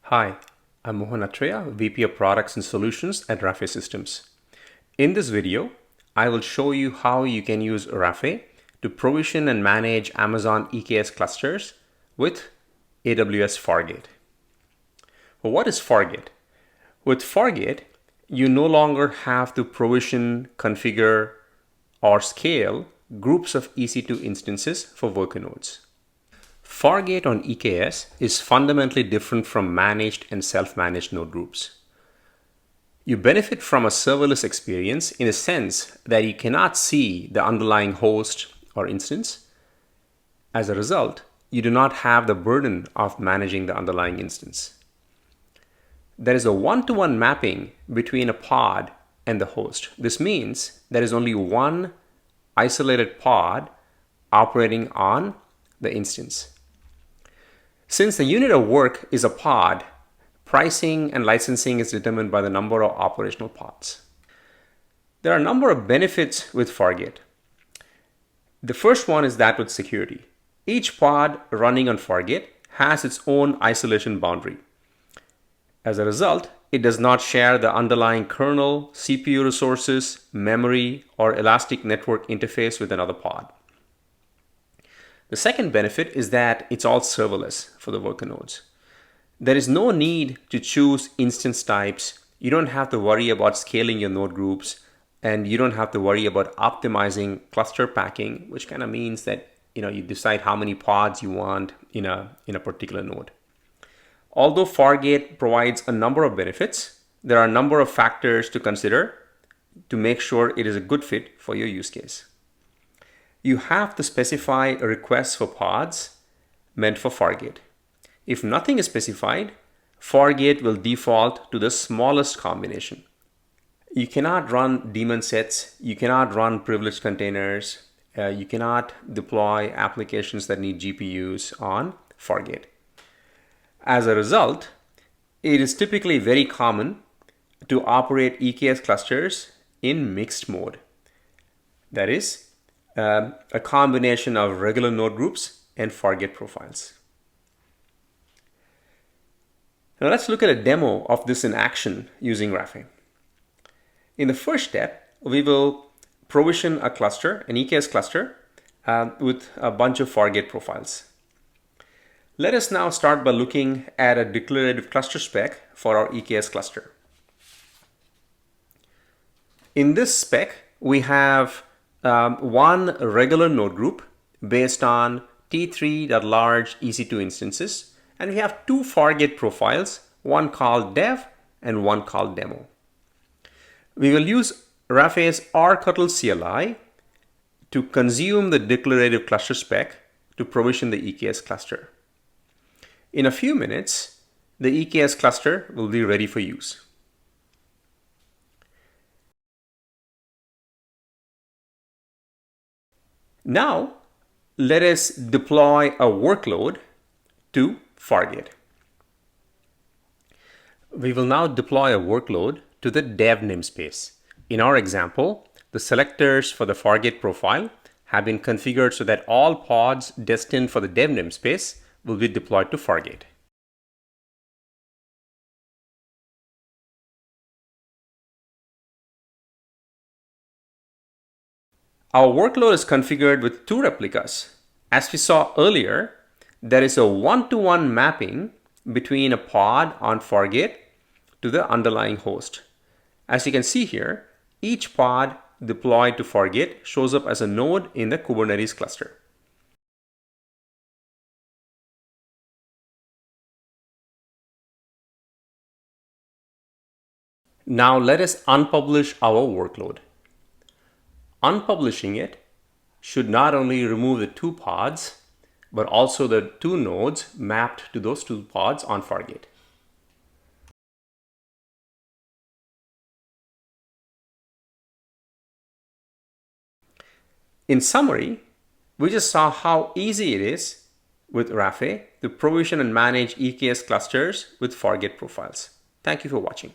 Hi, I'm Mohan Atreya, VP of Products and Solutions at Rafay Systems. In this video, I will show you how you can use Rafay to provision and manage Amazon EKS clusters with AWS Fargate. Well, what is Fargate? With Fargate, you no longer have to provision, configure, or scale groups of EC2 instances for worker nodes. Fargate on EKS is fundamentally different from managed and self-managed node groups. You benefit from a serverless experience in the sense that you cannot see the underlying host or instance. As a result, you do not have the burden of managing the underlying instance. There is a one-to-one mapping between a pod and the host. This means there is only one isolated pod operating on the instance. Since the unit of work is a pod, pricing and licensing is determined by the number of operational pods. There are a number of benefits with Fargate. The first one is that with security. Each pod running on Fargate has its own isolation boundary. As a result, it does not share the underlying kernel, CPU resources, memory, or elastic network interface with another pod. The second benefit is that it's all serverless for the worker nodes. There is no need to choose instance types. You don't have to worry about scaling your node groups, and you don't have to worry about optimizing cluster packing, which kind of means that you decide how many pods you want in a particular node. Although Fargate provides a number of benefits, there are a number of factors to consider to make sure it is a good fit for your use case. You have to specify a request for pods meant for Fargate. If nothing is specified, Fargate will default to the smallest combination. You cannot run daemon sets, you cannot run privileged containers, you cannot deploy applications that need GPUs on Fargate. As a result, it is typically very common to operate EKS clusters in mixed mode. That is, a combination of regular node groups and Fargate profiles. Now let's look at a demo of this in action using Rafay. In the first step, we will provision a cluster, an EKS cluster, with a bunch of Fargate profiles. Let us now start by looking at a declarative cluster spec for our EKS cluster. In this spec, we have one regular node group based on T3.large EC2 instances, and we have two Fargate profiles, one called dev and one called demo. We will use Rafay's rctl CLI to consume the declarative cluster spec to provision the EKS cluster. In a few minutes, the EKS cluster will be ready for use. Now, let us deploy a workload to Fargate. We will now deploy a workload to the dev namespace. In our example, the selectors for the Fargate profile have been configured so that all pods destined for the dev namespace will be deployed to Fargate. Our workload is configured with two replicas. As we saw earlier, there is a one-to-one mapping between a pod on Fargate to the underlying host. As you can see here, each pod deployed to Fargate shows up as a node in the Kubernetes cluster. Now let us unpublish our workload. Unpublishing it should not only remove the two pods, but also the two nodes mapped to those two pods on Fargate. In summary, we just saw how easy it is with Rafay to provision and manage EKS clusters with Fargate profiles. Thank you for watching.